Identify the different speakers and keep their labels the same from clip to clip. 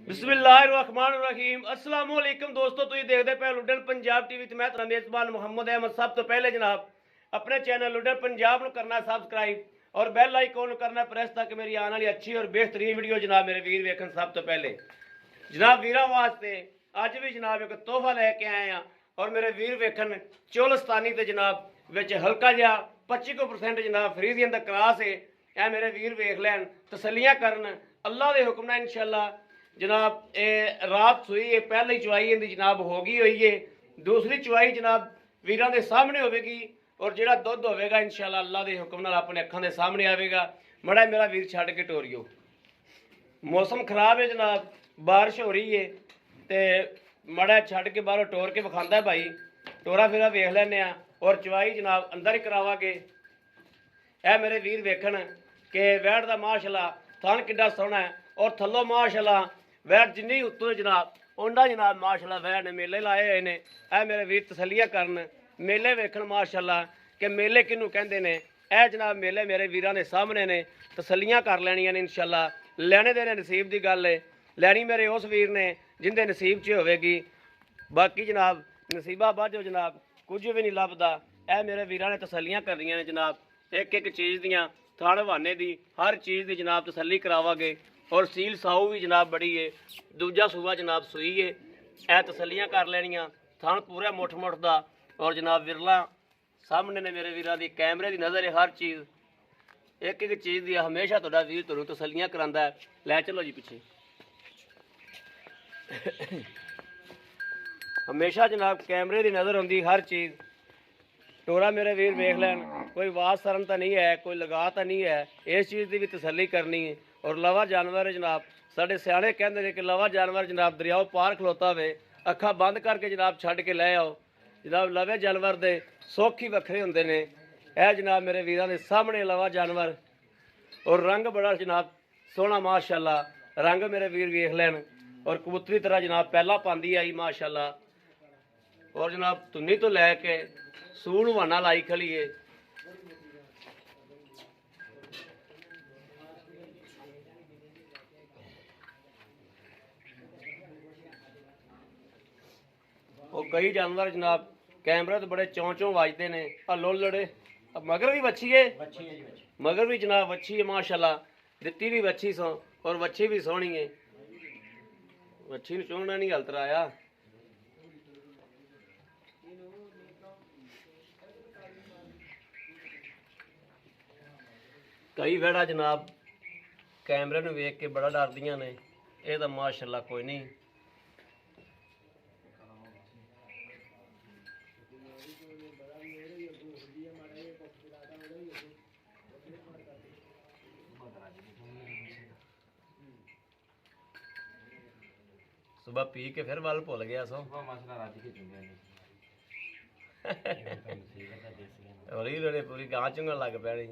Speaker 1: बिस्मिल्लाहिर्रहमानिर्रहीम अस्सलाम वालेकुम दोस्तों, तुम देखते पे लुडन पंजाब टीवी। मैं तेरा मेजबान मुहम्मद अहमद। सब तो पहले जनाब अपने चैनल लुडन पंजाब को करना सब्सक्राइब और बैल आइकॉन करना प्रेस, ताकि मेरी आने वाली अच्छी और बेहतरीन वीडियो जनाब मेरे वीर वेखन। सब तो पहले जनाब वीर वास्ते अज भी जनाब एक तोहफा लैके आए हैं और मेरे वीर वेखन चोलस्तानी तो जनाब विच हल्का जहा 25% जनाब फ्रीजियन का क्रास है। यह मेरे वीर वेख लैन, तसलियां करन अल्लाह के हुक्म नाल इंशाअल्लाह। जनाब ये रात सुई है, पहली चुवाई इनकी जनाब हो गई हुई है। दूसरी चुवाई जनाब वीरां दे सामने होगी और जिहड़ा दुध होगा इंशाअल्लाह अल्लाह के हुक्म नाल अपने अखां दे सामने आएगा। मड़ा मेरा वीर छड्ड के टोरियो, मौसम खराब है जनाब, बारिश हो रही है तो मड़ा छड्ड के बाहरों टोर के विखांदा भाई। टोरा फिरा वेख लैने और चुवाई जनाब अंदर ही करावांगे। यह मेरे वीर वेखन कि वैड़ का माशाअल्लाह थन किड्डा सोहना है और थल्लों माशाअल्लाह वैड़ जिन्नी उत्तों जनाब उन्ना जनाब माशाअल्लाह वैड़ ने मेले लाए हुए ने। यह मेरे वीर तसलियां करन मेले वेखन माशाअल्लाह कि मेले किनू कहंदे ने। यह जनाब मेले मेरे वीरां दे सामने ने, तसलियां कर लैनियां ने इंशाअल्लाह। लैने देने नसीब की गल है, लैनी मेरे उस वीर ने जिंदे नसीब च होवेगी। बाकी जनाब नसीबा बाजो जनाब कुछ भी नहीं लभदा। यह मेरे वीरां ने तसलियां करनियां ने जनाब, एक एक चीज़ दियाँ थान बहाने की हर चीज़ की जनाब तसली करावांगे। और सील साऊ भी जनाब बड़ी है, दूजा सूबा जनाब सूई है। यह तसलियां कर लैनियां, थान पूरा मुठ मुठ का और जनाब विरला सामने ने मेरे वीरां दी। कैमरे की नज़र है हर चीज़, एक एक चीज़ की हमेशा तुहाडा वीर तुहानूं तसलियां करांदा है। लै चलो जी पिछे हमेशा जनाब कैमरे की नज़र आउंदी हर चीज़। टोरा मेरे वीर वेख लैन, कोई वास सरन तो नहीं है, कोई लगा तो नहीं है। इस चीज़ की भी तसली करनी है। और लवा जानवर है जनाब, साढ़े सियाणे कहते हैं कि लवा जानवर जनाब दरियाओ पार खलोता वे, अखा बंद करके जनाब छड्ड के लै आओ। जनाब लवे जानवर दे सुख ही वखरे होंदे ने। यह जनाब मेरे वीरां दे सामने लवा जानवर और रंग बड़ा जनाब सोहना माशाअल्लाह। रंग मेरे वीर वेख लैन और कबूतरी तरह जनाब पहला पांदी आई माशाअल्लाह। और जनाब धुन्नी तो लैके सूल वाना लाई खड़ी है। और कई जानवर जनाब कैमरे तो बड़े चौं चौं वाजते ने। लोल लड़े मगर भी बच्ची है, मगर भी जनाब बच्ची है माशाअल्लाह। दित्ती भी बच्ची सो और बच्ची भी सोहनी है। बच्ची चोना नहीं हल तराया। कई वेड़ा जनाब कैमरे में वेख के बड़ा डरदियां ने, यह तो माशाअल्लाह कोई नहीं। सुबह पी के फिर वल भुल गया सो हौली लड़े पूरी गां चुंगन लग पैनी।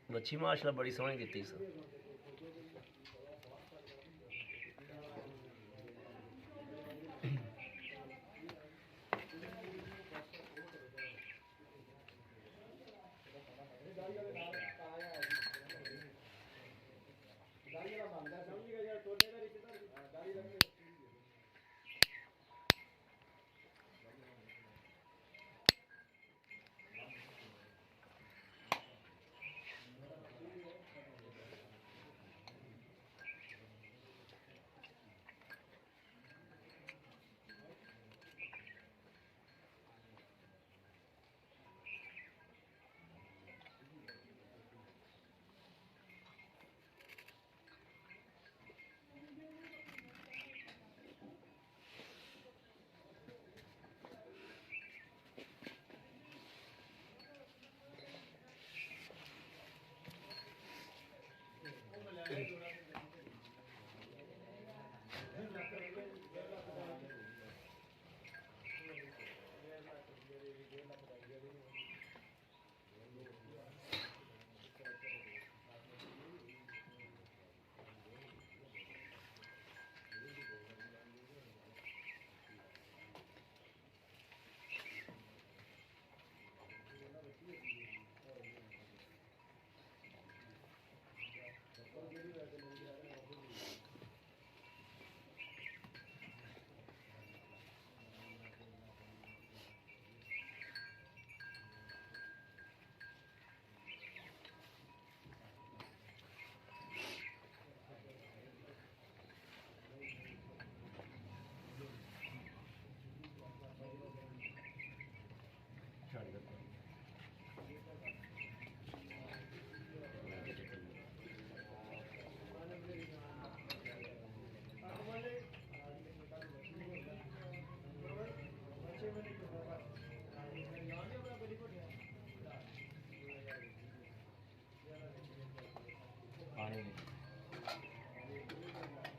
Speaker 1: मच्छी माशाअल्लाह बड़ी सोहनी दित्ती सी।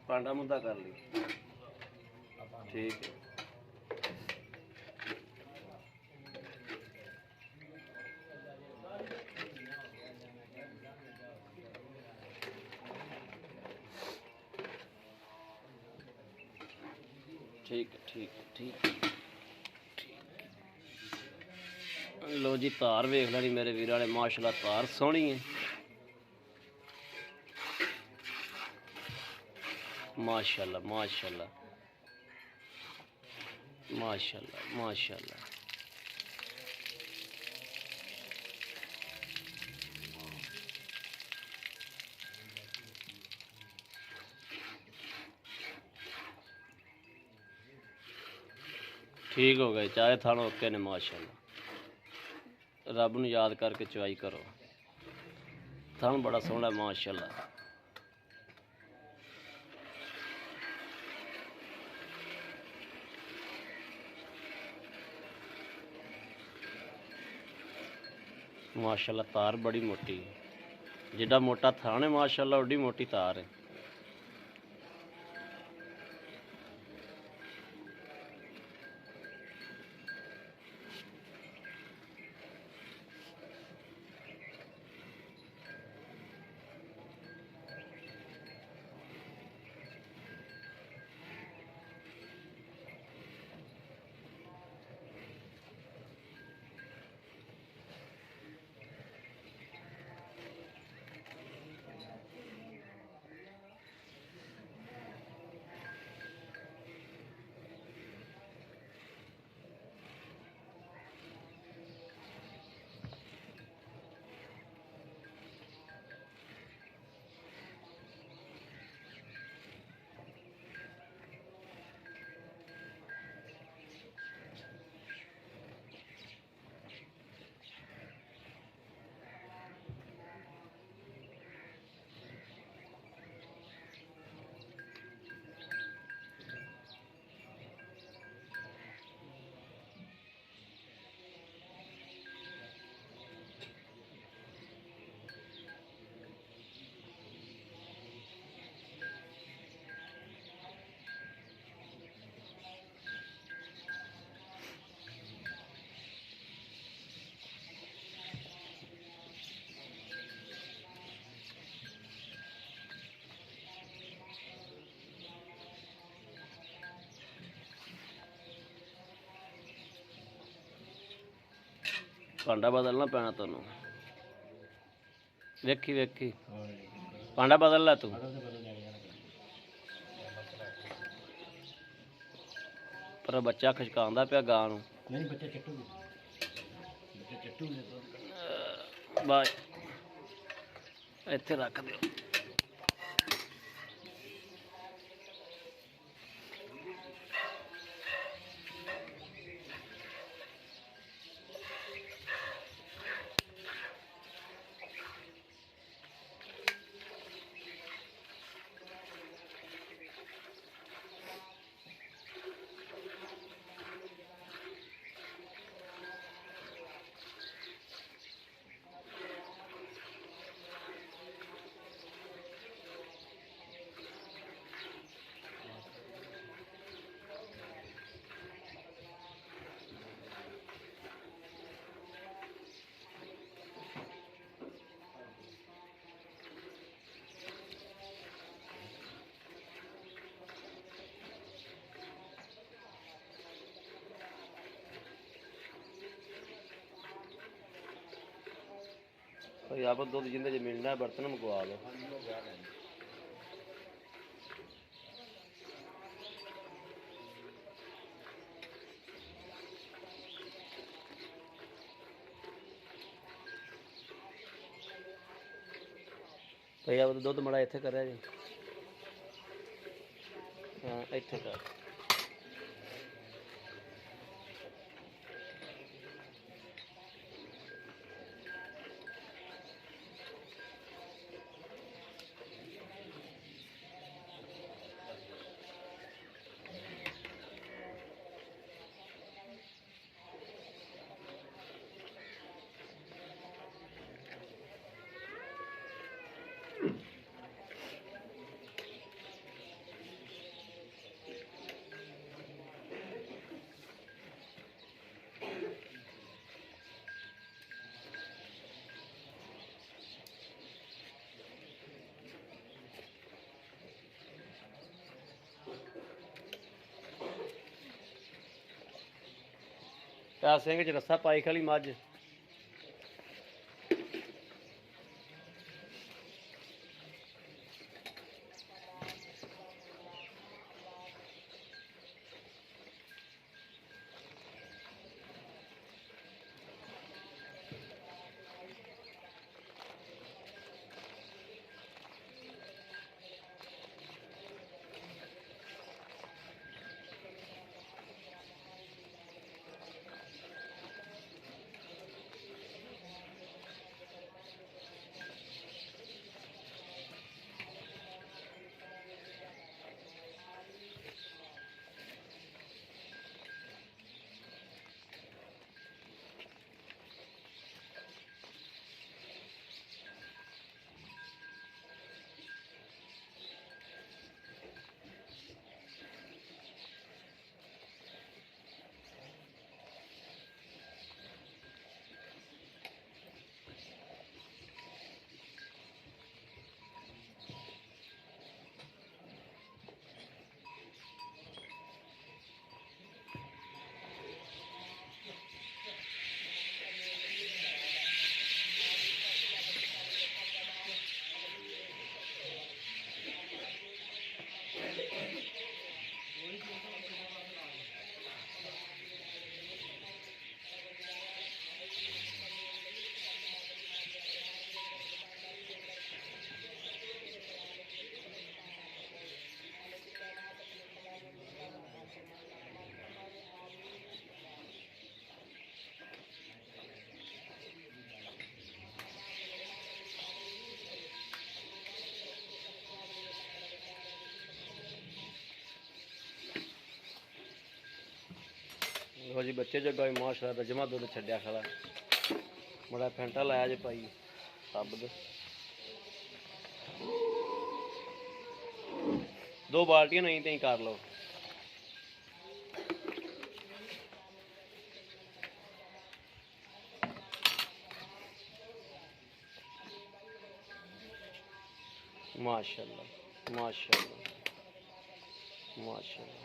Speaker 1: ਪਾਂਡਾ ਮੁੱਦਾ ਕਰ ਲਈ। ਠੀਕ ਹੈ। ठीक है ठीक है ठीक है। लो जी तार वेख ली मेरे वीर वाले, माशाल्लाह तार सोहनी है, माशाल्लाह माशाल्लाह माशाल्लाह माशाल्लाह। ठीक हो गए चाहे थानों ओके ने माशाल्लाह। रब नूं याद करके चवाई करो, थान बड़ा सोहना माशाल्लाह। माशाल्लाह तार बड़ी मोटी है, जिड्डा मोटा थान है माशाल्लाह उड्डी मोटी तार है। भांडा बदलना पैना तेनों, वेखी वेखी भांडा बदल ला तू। पर बच्चा खचकांदा पिया गां नूं। नहीं बच्चा चट्टूगे, बच्चा चट्टूगे बाय इत्थे रख दिओ। भाई आप दुध जिंदे च मिलना बर्तन मंगवा लो। भाई आप दुध मड़ा इत्थे करिया जी। हाँ इत्थे कर। ਆ ਸਿੰਘ 'ਚ ਰੱਸਾ ਪਾਈ ਖਾਲੀ ਮੱਝ। ਲੋ ਜੀ ਬੱਚੇ ਜੱਗਾ ਵੀ ਮਾਸ਼ਾਅੱਲਾ ਦਾ ਜਮਾ ਦੁੱਧ ਛੱਡਿਆ ਖੜਾ। ਬੜਾ ਫੈਂਟਾ ਲਾਇਆ ਜੇ ਭਾਈ ਸਭ ਦੇ 2 ਬਾਲਟੀਆਂ ਨਹੀਂ ਤੇ ਕਰ ਲਓ। माशाल्लाह माशाल्लाह माशाल्लाह।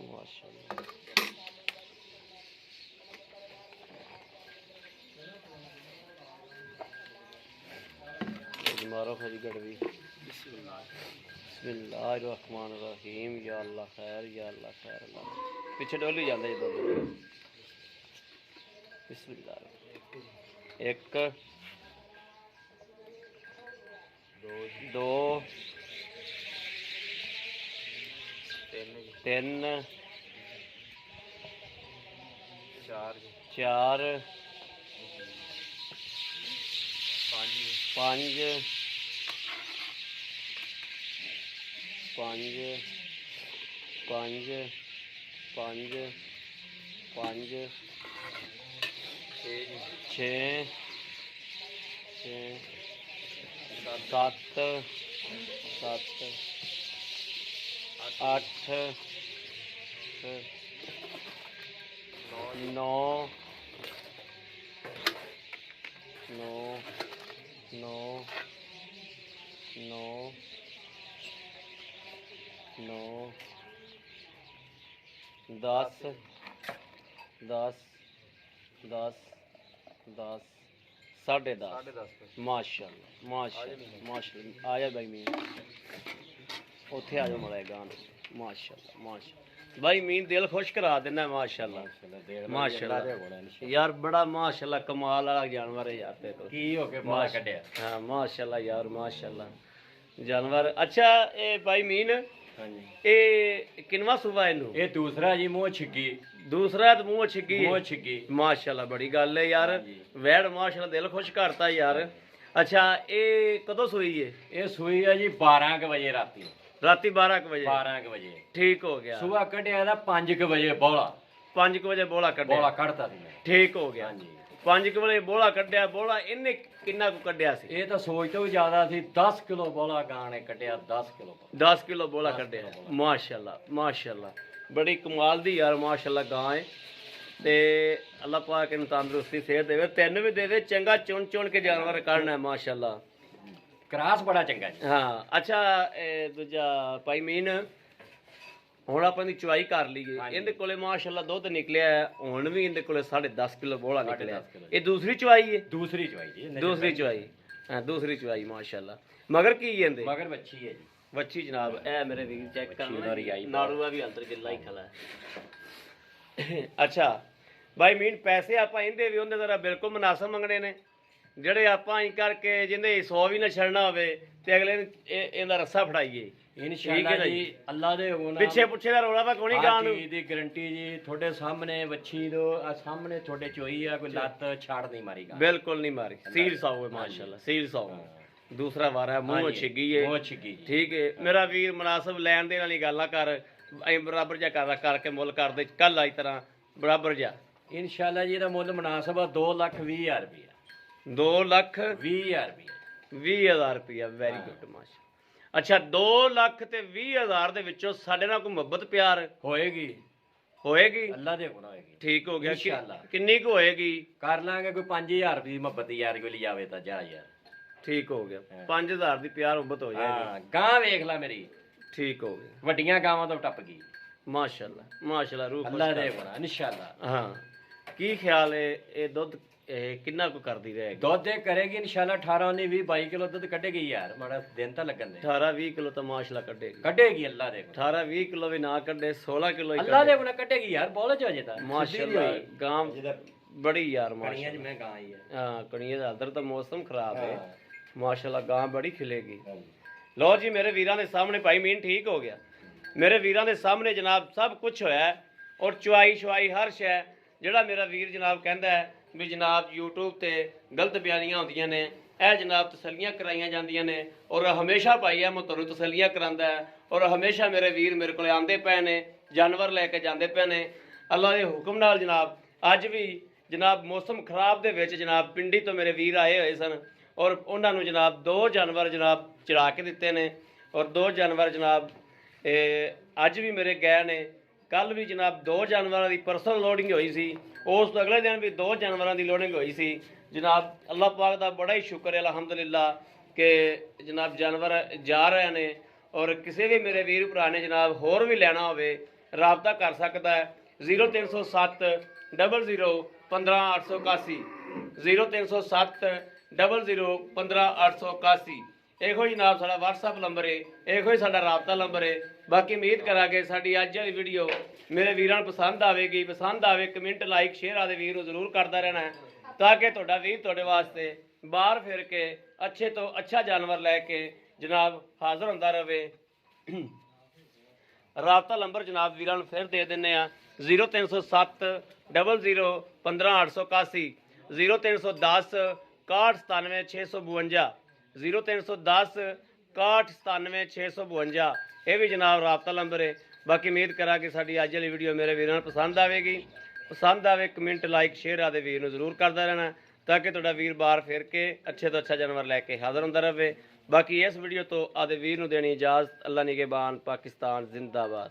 Speaker 1: माशाल्लाह मारो खरी गड़वी। बिस्मिल्लाहिर्रहमानिर्रहीम। या अल्लाह खैर या अल्लाह खैर। अल्लाह पीछे डोली जाता है दो। बिस्मिल्लाह। 1 2 3 4 5 5 5 5 5 6 7 7 8 9 9 9 9 9 10 10 10 10 10:30 माशाल्लाह माशाल्लाह माशाल्लाह। आ जा भाई मीन उत्थे आ जाओ मड़ा गान। माशाल्लाह माशाल्लाह भाई मीन दिल खुश करा देना। माशाल्लाह माशाल्लाह यार बड़ा माशाल्लाह कमाल वाला जानवर है यार। ते तो की हो के बाहर कढया। हां माशाल्लाह यार माशाल्लाह जानवर। अच्छा ए भाई मीन ए किनवा सूबा इनू?
Speaker 2: ये दूसरा जी मुंह छिग्गी।
Speaker 1: दूसरा तो मुंह छिग्गी।
Speaker 2: मुंह छिग्गी
Speaker 1: माशाल्लाह बड़ी गल है यार। वैड़ माशाल्लाह दिल खुश करता यार। अच्छा ए कदों सुई है?
Speaker 2: ये सुई है जी 12 बजे राती।
Speaker 1: राती 12 बजे?
Speaker 2: 12 बजे
Speaker 1: ठीक हो गया।
Speaker 2: सुबह कढ़िया था 5 बजे बोला।
Speaker 1: 5 बजे बोला कढ़िया?
Speaker 2: बोला कढ़ता थी।
Speaker 1: ठीक हो गया। 5 बजे बोला कढ़िया। बोला इन्ने किन्ना को कढ़िया सी?
Speaker 2: ये तो सोच तो भी ज्यादा थी। 10 किलो बोला गाने कढ़िया। 10 किलो
Speaker 1: 10 किलो बोला कढ़िया। माशाल्लाह माशाल्लाह बड़ी कमाल दी यार माशाल्लाह गां है। ते अल्लाह पाक इन तंदुरुस्ती सेहत देवे। 3 भी दे दे चंगा चुन चुन के जानवर काढ़ना है माशाल्लाह।
Speaker 2: ਕਰਾਸ ਬੜਾ ਚੰਗਾ ਜੀ।
Speaker 1: ਹਾਂ ਅੱਛਾ ਇਹ ਦੂਜਾ ਭਾਈ ਮੀਨ ਹੁਣ ਆਪਾਂ ਦੀ ਚੁਆਈ ਕਰ ਲਈਏ।
Speaker 2: ਹਾਂਜੀ।
Speaker 1: ਇਹਦੇ ਕੋਲੇ ਮਾਸ਼ਾਅੱਲਾ ਦੁੱਧ ਨਿਕਲਿਆ ਹੈ, ਹੁਣ ਵੀ ਇਹਦੇ ਕੋਲੇ 10.5 ਕਿਲੋ ਬੋਲਾ ਨਿਕਲਿਆ।
Speaker 2: 10.5 ਕਿਲੋ।
Speaker 1: ਇਹ ਦੂਸਰੀ ਚੁਆਈ ਹੈ।
Speaker 2: ਦੂਸਰੀ ਚਵਾਈ ਜੀ ਇਹਨੇ
Speaker 1: ਦੂਸਰੀ ਚੁਆਈ ਹਾਂ ਦੂਸਰੀ ਚੁਆਈ ਮਾਸ਼ਾਅੱਲਾ। ਮਗਰ ਕੀ ਇਹਦੇ
Speaker 2: ਮਗਰ ਬੱਚੀ ਹੈ ਜੀ।
Speaker 1: ਵੱਛੀ ਜਨਾਬ ਇਹ ਮੇਰੇ ਵੀਰ ਚੈੱਕ
Speaker 2: ਵੱਛੀ
Speaker 1: ਕਰਨਾ
Speaker 2: ਉਹਦਾ ਰਿਆਈ
Speaker 1: ਨਾੜੂਆ ਵੀ ਅੰਦਰ ਗਿੱਲਾ ਹੀ ਖਲਾ ਹੈ। ਅੱਛਾ ਭਾਈ ਮੀਨ ਪੈਸੇ ਆਪਾਂ ਇਹਦੇ ਵੀ ਉਹਦੇ ਜ਼ਰਾ ਬਿਲਕੁਲ ਮੁਨਾਸਬ ਮੰਗਣੇ ਨੇ, ਜਿਹੜੇ ਆਪਾਂ ਹੀ ਕਰਕੇ ਜਿੰਦੇ 100 ਵੀ ਨਾ ਛੱਡਣਾ ਹੋਵੇ ਤੇ ਅਗਲੇ ਨੂੰ ਇਹਦਾ ਰੱਸਾ ਫੜਾਈਏ।
Speaker 2: ਇਨਸ਼ਾਅੱਲਾ
Speaker 1: ਨਾ
Speaker 2: ਜੀ ਅੱਲਾ ਦੇ ਹੁਕਮ ਨਾਲ
Speaker 1: ਪਿੱਛੇ ਪੁੱਛੇ ਦਾ ਰੌਲਾ ਪਾ ਕੋਣੀ ਗਾਂ ਨੂੰ।
Speaker 2: ਚੀਜ਼ ਦੀ ਗਾਰੰਟੀ ਜੀ ਤੁਹਾਡੇ ਸਾਹਮਣੇ ਵੱਛੀ ਦੋ ਆ ਸਾਹਮਣੇ ਤੁਹਾਡੇ ਚੋਈ ਆ, ਕੋਈ ਲੱਤ ਛਾੜ ਨਹੀਂ ਮਾਰੀ ਗਾ।
Speaker 1: ਬਿਲਕੁਲ ਨਹੀਂ ਮਾਰੀ, ਸੀਲ ਸਾਊ ਹੈ ਮਾਸ਼ਾਅੱਲਾ, ਸੀਲ ਸਾਊ। ਦੂਸਰਾ ਵਾਰ ਹੈ ਮੂੰਹ ਛਿੱਗੀ ਹੈ,
Speaker 2: ਮੂੰਹ ਛਿੱਗੀ ਜੀ।
Speaker 1: ਠੀਕ ਹੈ ਮੇਰਾ ਵੀਰ ਮੁਨਾਸਬ ਲੈਣ ਦੇਣ ਵਾਲੀ ਗੱਲ ਆ ਕਰ, ਅਸੀਂ ਬਰਾਬਰ ਜਾ ਕਰਦਾ ਕਰਕੇ ਮੁੱਲ ਕਰਦੇ ਕੱਲ ਆਈ ਤਰ੍ਹਾਂ ਬਰਾਬਰ ਜਾ।
Speaker 2: ਇਨਸ਼ਾਅੱਲਾ ਜੀ ਇਹਦਾ ਮੁੱਲ ਮੁਨਾਸਬ ਆ 2,20,000 ਰੁਪਇਆ।
Speaker 1: 2,20,000
Speaker 2: ਰੁਪਇਆ।
Speaker 1: 20,000 ਰੁਪਇਆ ਵੈਰੀ ਗੁੱਡ ਮਾਸ਼ਾ। ਅੱਛਾ 2,20,000 ਦੇ ਵਿੱਚੋਂ ਸਾਡੇ ਨਾਲ ਕੋਈ ਮੁਹੱਬਤ ਪਿਆਰ
Speaker 2: ਹੋਏਗੀ
Speaker 1: ਹੋਏਗੀ?
Speaker 2: ਅੱਲਾ ਦੇ ਹੁਕਮ ਨਾਲ ਹੋਏਗੀ।
Speaker 1: ਠੀਕ ਹੋ ਗਿਆ।
Speaker 2: ਇਨਸ਼ਾਅੱਲਾ।
Speaker 1: ਕਿੰਨੀ ਕੁ ਹੋਏਗੀ?
Speaker 2: ਕਰ ਲਾਂਗੇ ਕੋਈ 5,000 ਰੁਪਏ ਦੀ ਮੁਹੱਬਤ ਯਾਰ ਕੋਈ ਲਿਜਾਵੇ ਤਾਂ ਜਾ ਯਾਰ।
Speaker 1: ਠੀਕ ਹੋ ਗਿਆ 5,000 ਦੀ ਪਿਆਰ ਮੁਹੱਬਤ ਹੋ ਜਾਏਗੀ।
Speaker 2: ਹਾਂ ਗਾਂ ਵੇਖ ਲੈ ਮੇਰੀ,
Speaker 1: ਠੀਕ ਹੋ ਗਿਆ
Speaker 2: ਵੱਡੀਆਂ ਗਾਵਾਂ ਤੋਂ ਟੱਪ ਗਈ।
Speaker 1: ਮਾਸ਼ਾਅੱਲਾ ਮਾਸ਼ਾਅੱਲਾ ਰੂਹ ਖੁਸ਼
Speaker 2: ਅੱਲਾ
Speaker 1: ਕਰ।
Speaker 2: ਦੇ ਹੁਕਮ ਨਾਲ ਇਨਸ਼ਾਅੱਲਾ।
Speaker 1: ਹਾਂ ਕੀ ਖਿਆਲ ਹੈ ਇਹ ਦੁੱਧ ਕਿੰਨਾ ਕੁ ਕਰਦੀ ਰਹੇਗੀ?
Speaker 2: ਦੁੱਧ ਦੇ ਕਰੇਗੀ ਇਨਸ਼ਾਅੱਲਾ 18 19 20 22 ਕਿਲੋ ਦੁੱਧ ਕੱਢੇਗੀ ਯਾਰ, ਮਾੜਾ ਦਿਨ ਤਾਂ ਲੱਗਣ ਦੇ।
Speaker 1: 18-20 ਕਿਲੋ ਤਾਂ ਮਾਸ਼ਾਅੱਲਾ ਕੱਢੇਗੀ।
Speaker 2: ਕੱਢੇਗੀ ਅੱਲਾ ਦੇ ਹੁਕਮ
Speaker 1: 18-20 ਕਿਲੋ ਵੀ ਨਾ ਕੱਢੇ 16 ਕਿਲੋ ਹੀ
Speaker 2: ਅੱਲਾ ਦੇ ਹੁਕਮ ਨਾਲ ਕੱਢੇਗੀ ਯਾਰ, ਬੋਲ ਚ ਅਜੇ ਤਾਂ
Speaker 1: ਮਾਸ਼ਾਅੱਲਾ ਗਾਂ ਬੜੀ ਯਾਰ
Speaker 2: ਕਣੀਆਂ
Speaker 1: ਮਾਸ਼ਾਅੱਲਾ।
Speaker 2: ਚ ਮੈਂ ਗਾਂ ਆਈ ਹੈ।
Speaker 1: ਹਾਂ ਕਣੀਏ ਦਾ ਅੰਦਰ ਤਾਂ ਮੌਸਮ ਖਰਾਬ ਹੈ
Speaker 2: ਹਾਂ।
Speaker 1: ਮਾਸ਼ਾਅੱਲਾ ਗਾਂ ਬੜੀ ਖਿਲੇਗੀ। ਲਓ ਜੀ ਮੇਰੇ ਵੀਰਾਂ ਦੇ ਸਾਹਮਣੇ ਭਾਈ ਮੀਨ ਠੀਕ ਹੋ ਗਿਆ। ਮੇਰੇ ਵੀਰਾਂ ਦੇ ਸਾਹਮਣੇ ਜਨਾਬ ਸਭ ਕੁਝ ਹੋਇਆ ਹੈ ਔਰ ਚੁਆਈ ਸ਼ੁਆਈ ਹਰ ਸ਼ੈ। ਜਿਹੜਾ ਮੇਰਾ ਵੀਰ ਜਨਾਬ ਕਹਿੰਦਾ ਹੈ ਵੀ ਜਨਾਬ YouTube ਤੇ ਗਲਤ ਬਿਆਨੀਆਂ ਹੁੰਦੀਆਂ ਨੇ, ਇਹ ਜਨਾਬ ਤਸੱਲੀਆਂ ਕਰਾਈਆਂ ਜਾਂਦੀਆਂ ਨੇ ਔਰ ਹਮੇਸ਼ਾ ਭਾਈ ਹੈ ਮੈਂ ਤੁਹਾਨੂੰ ਤਸੱਲੀਆਂ ਕਰਾਂਦਾ ਹੈ ਔਰ ਹਮੇਸ਼ਾ ਮੇਰੇ ਵੀਰ ਮੇਰੇ ਕੋਲ ਆਉਂਦੇ ਪਏ ਨੇ, ਜਾਨਵਰ ਲੈ ਕੇ ਜਾਂਦੇ ਪਏ ਨੇ ਅੱਲਾ ਦੇ ਹੁਕਮ ਨਾਲ। ਜਨਾਬ ਅੱਜ ਵੀ ਜਨਾਬ ਮੌਸਮ ਖਰਾਬ ਦੇ ਵਿੱਚ ਜਨਾਬ ਪਿੰਡੀ ਤੋਂ ਮੇਰੇ ਵੀਰ ਆਏ ਹੋਏ ਸਨ ਔਰ ਉਹਨਾਂ ਨੂੰ ਜਨਾਬ 2 ਜਾਨਵਰ ਜਨਾਬ ਚੜਾ ਕੇ ਦਿੱਤੇ ਨੇ ਔਰ 2 ਜਾਨਵਰ ਜਨਾਬ ਅੱਜ ਵੀ ਮੇਰੇ ਗਏ ਨੇ। ਕੱਲ ਵੀ ਜਨਾਬ 2 ਜਾਨਵਰਾਂ ਦੀ ਪਰਸਨਲ ਲੋਡਿੰਗ ਹੋਈ ਸੀ, ਉਸ ਤੋਂ ਅਗਲੇ ਦਿਨ ਵੀ 2 ਜਾਨਵਰਾਂ ਦੀ ਲੋਡਿੰਗ ਹੋਈ ਸੀ। ਜਨਾਬ ਅੱਲਾਹ ਪਾਕ ਦਾ ਬੜਾ ਹੀ ਸ਼ੁਕਰ ਹੈ ਅਲਹਮਦੁਲਿਲਾ ਕਿ ਜਨਾਬ ਜਾਨਵਰ ਜਾ ਰਹੇ ਨੇ ਔਰ ਕਿਸੇ ਵੀ ਮੇਰੇ ਵੀਰ ਭਰਾ ਨੇ ਜਨਾਬ ਹੋਰ ਵੀ ਲੈਣਾ ਹੋਵੇ ਰਾਬਤਾ ਕਰ ਸਕਦਾ ਹੈ 0307 00 15 881 0307 00 15 881। ਇਹੋ ਹੀ ਜਨਾਬ ਸਾਡਾ WhatsApp ਨੰਬਰ ਹੈ, ਇਹੋ ਹੀ ਸਾਡਾ ਰਾਬਤਾ ਨੰਬਰ ਹੈ। ਬਾਕੀ ਉਮੀਦ ਕਰਾਂਗੇ ਸਾਡੀ ਅੱਜ ਵਾਲੀ ਵੀਡੀਓ ਮੇਰੇ ਵੀਰਾਂ ਨੂੰ ਪਸੰਦ ਆਵੇਗੀ। ਪਸੰਦ ਆਵੇ ਕਮੈਂਟ ਲਾਈਕ ਸ਼ੇਅਰ ਆਦੇ ਵੀਰ ਨੂੰ ਜ਼ਰੂਰ ਕਰਦਾ ਰਹਿਣਾ ਹੈ ਤਾਂ ਕਿ ਤੁਹਾਡਾ ਵੀਰ ਤੁਹਾਡੇ ਵਾਸਤੇ ਬਾਹਰ ਫਿਰ ਕੇ ਅੱਛੇ ਤੋਂ ਅੱਛਾ ਜਾਨਵਰ ਲੈ ਕੇ ਜਨਾਬ ਹਾਜ਼ਰ ਹੁੰਦਾ ਰਹੇ। ਰਾਬਤਾ ਨੰਬਰ ਜਨਾਬ ਵੀਰਾਂ ਨੂੰ ਫਿਰ ਦੇ ਦਿੰਨੇ ਆ 0307 00 15 881 0310 61 652 0310 61 652। ਇਹ ਵੀ ਜਨਾਬ ਰਾਬਤਾ ਨੰਬਰ ਹੈ। ਬਾਕੀ ਉਮੀਦ ਕਰਾਂ ਕਿ ਸਾਡੀ ਅੱਜ ਵਾਲੀ ਵੀਡੀਓ ਮੇਰੇ ਵੀਰਾਂ ਨੂੰ ਪਸੰਦ ਆਵੇਗੀ। ਪਸੰਦ ਆਵੇ ਕਮੈਂਟ ਲਾਈਕ ਸ਼ੇਅਰ ਆਦੇ ਵੀਰ ਨੂੰ ਜ਼ਰੂਰ ਕਰਦਾ ਰਹਿਣਾ ਤਾਂ ਕਿ ਤੁਹਾਡਾ ਵੀਰ ਬਾਹਰ ਫਿਰ ਕੇ ਅੱਛੇ ਤੋਂ ਅੱਛਾ ਜਾਨਵਰ ਲੈ ਕੇ ਹਾਜ਼ਰ ਹੁੰਦਾ ਰਹੇ। ਬਾਕੀ ਇਸ ਵੀਡੀਓ ਤੋਂ ਆਦੇ ਵੀਰ ਨੂੰ ਦੇਣੀ ਇਜਾਜ਼ਤ। ਅੱਲਾ ਨਿਗਹਿਬਾਨ। ਪਾਕਿਸਤਾਨ ਜ਼ਿੰਦਾਬਾਦ।